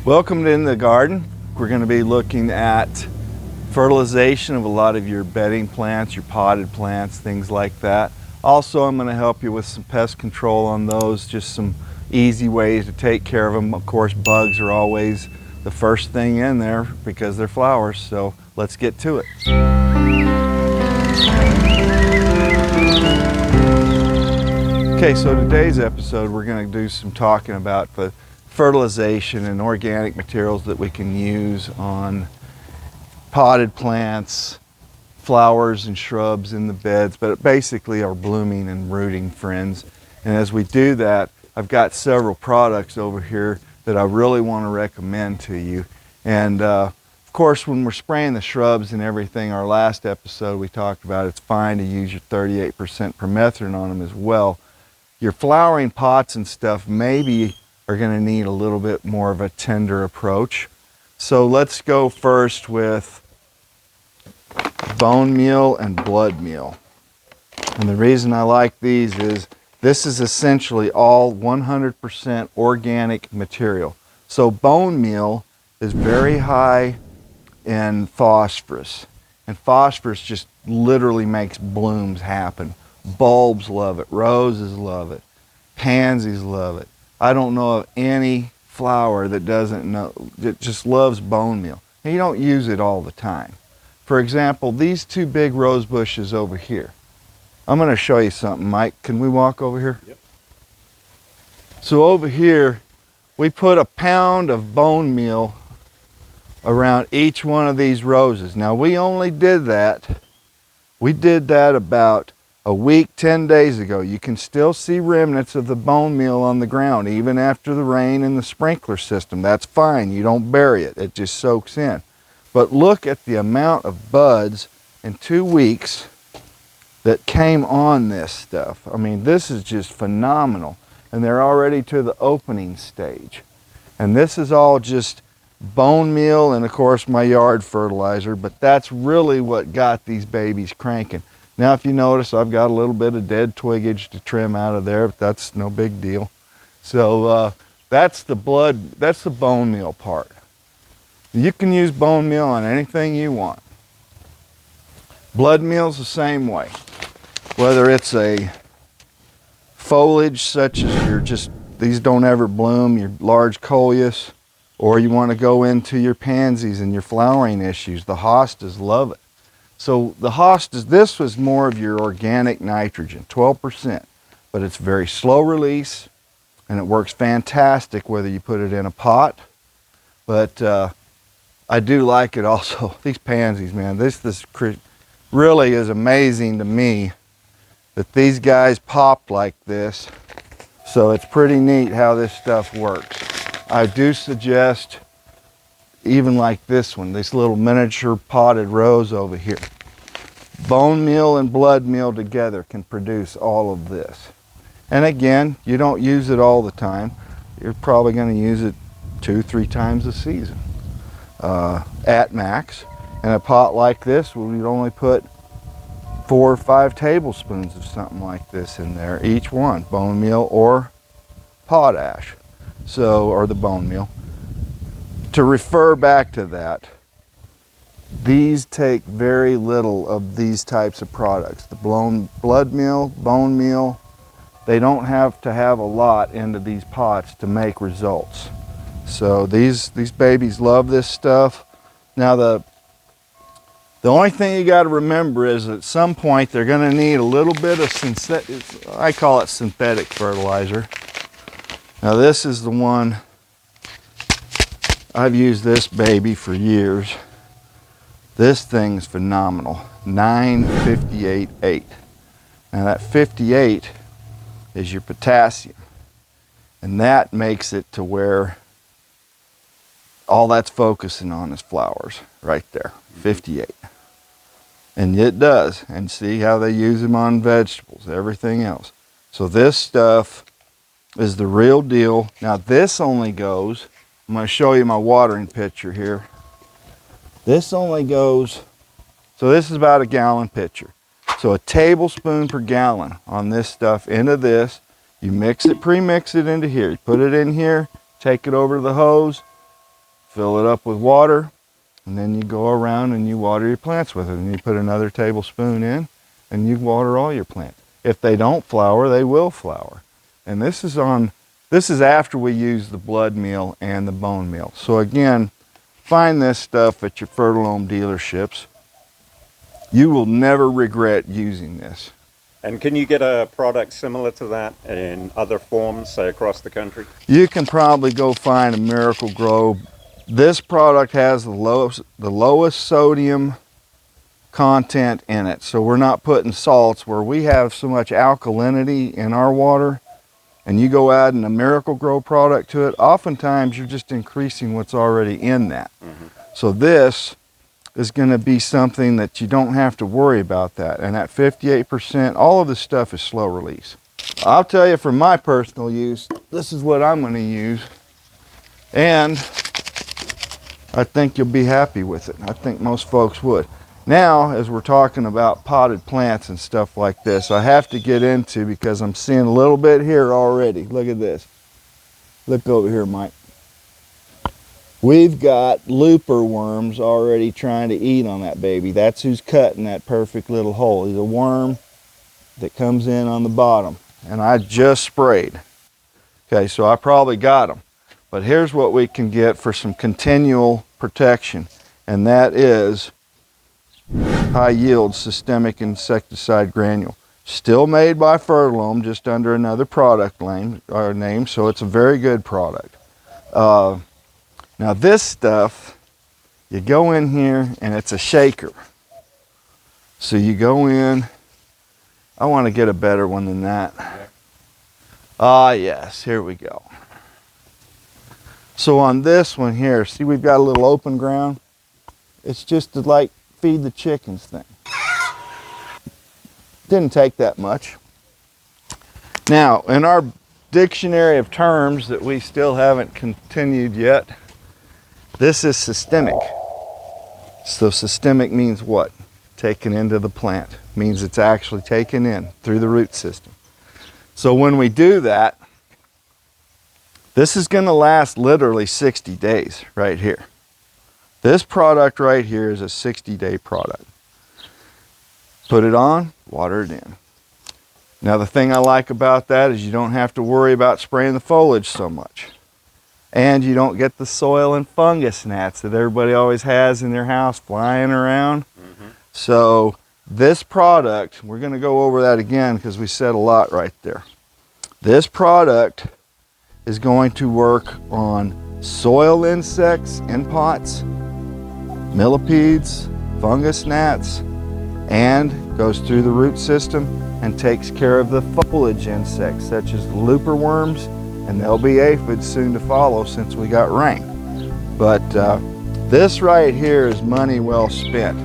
Welcome to In the Garden. We're going to be looking at fertilization of a lot of your bedding plants, your potted plants, things like that. Also, I'm going to help you with some pest control on those, just some easy ways to take care of them. Of course, bugs are always the first thing in there because they're flowers, so let's get to it. Okay, so today's episode we're going to do some talking about the fertilization and organic materials that we can use on potted plants, flowers and shrubs in the beds, but basically our blooming and rooting friends. And as we do that, I've got several products over here that I really want to recommend to you. And of course, when we're spraying the shrubs and everything, our last episode we talked about it's fine to use your 38% permethrin on them as well. Your flowering pots and stuff maybe are going to need a little bit more of a tender approach. So let's go first with bone meal and blood meal. And the reason I like these is this is essentially all 100% organic material. So bone meal is very high in phosphorus. And phosphorus just literally makes blooms happen. Bulbs love it, roses love it, pansies love it. I don't know of any flower that just loves bone meal. And you don't use it all the time. For example, these two big rose bushes over here. I'm going to show you something, Mike. Can we walk over here? Yep. So over here, we put a pound of bone meal around each one of these roses. Now we only did that. We did that about a week, 10 days ago. You can still see remnants of the bone meal on the ground even after the rain and the sprinkler system. That's fine. You don't bury it. It just soaks in. But look at the amount of buds in 2 weeks that came on this stuff. I mean, this is just phenomenal. And they're already to the opening stage. And this is all just bone meal and of course my yard fertilizer, but that's really what got these babies cranking. Now if you notice, I've got a little bit of dead twiggage to trim out of there, but that's no big deal. So that's the bone meal part. You can use bone meal on anything you want. Blood meal's the same way. Whether it's a foliage such as these don't ever bloom, your large coleus, or you want to go into your pansies and your flowering issues, the hostas love it. So the hostas, this was more of your organic nitrogen, 12%, but it's very slow release and it works fantastic whether you put it in a pot. But I do like it also. These pansies, man, this really is amazing to me that these guys popped like this. So it's pretty neat how this stuff works. I do suggest, even like this one, this little miniature potted rose over here. Bone meal and blood meal together can produce all of this. And again, you don't use it all the time. You're probably going to use it 2-3 times a season at max. And a pot like this, we'd only put 4 or 5 tablespoons of something like this in there, each one, bone meal or potash. So, or the bone meal. To refer back to that, these take very little of these types of products. The blood meal, bone meal, they don't have to have a lot into these pots to make results. So these babies love this stuff. Now the only thing you got to remember is at some point they're going to need a little bit of synthetic, I call it synthetic fertilizer. Now this is the one, I've used this baby for years. This thing's phenomenal, 9-58-8. Now that 58 is your potassium. And that makes it to where all that's focusing on is flowers, right there, 58. And it does, and see how they use them on vegetables, everything else. So this stuff is the real deal. Now this only goes, I'm going to show you my watering pitcher here. This only goes, so this is about a gallon pitcher. So a tablespoon per gallon on this stuff into this. You mix it, pre-mix it into here. You put it in here, take it over to the hose, fill it up with water, and then you go around and you water your plants with it. And you put another tablespoon in, and you water all your plants. If they don't flower, they will flower. And this is after we use the blood meal and the bone meal. So again, find this stuff at your Fertilome dealerships. You will never regret using this. And can you get a product similar to that in other forms, say across the country? You can probably go find a Miracle Grow. This product has the lowest sodium content in it. So we're not putting salts where we have so much alkalinity in our water, and you go adding a Miracle Grow product to it, oftentimes you're just increasing what's already in that. So this is going to be something that you don't have to worry about that. And at 58%, all of this stuff is slow release. I'll tell you from my personal use, this is what I'm going to use. And I think you'll be happy with it. I think most folks would. Now, as we're talking about potted plants and stuff like this, I have to get into, because I'm seeing a little bit here already. Look at this. Look over here, Mike. We've got looper worms already trying to eat on that baby. That's who's cutting that perfect little hole. He's a worm that comes in on the bottom. And I just sprayed. Okay, so I probably got them. But here's what we can get for some continual protection. And that is high yield systemic insecticide granule. Still made by Fertilome, just under another product name, so it's a very good product. Now this stuff, you go in here and it's a shaker. So you go in, I want to get a better one than that. Ah yes, here we go. So on this one here, see we've got a little open ground. It's just to like feed the chickens thing. Didn't take that much. Now, in our dictionary of terms that we still haven't continued yet, this is systemic. So systemic means what? Taken into the plant. Means it's actually taken in through the root system. So when we do that, this is going to last literally 60 days right here. This product right here is a 60-day product. Put it on, water it in. Now the thing I like about that is you don't have to worry about spraying the foliage so much. And you don't get the soil and fungus gnats that everybody always has in their house flying around. So this product, we're going to go over that again because we said a lot right there. This product is going to work on soil insects in pots, millipedes, fungus gnats, and goes through the root system and takes care of the foliage insects such as the looper worms, and there'll be aphids soon to follow since we got rain. But this right here is money well spent.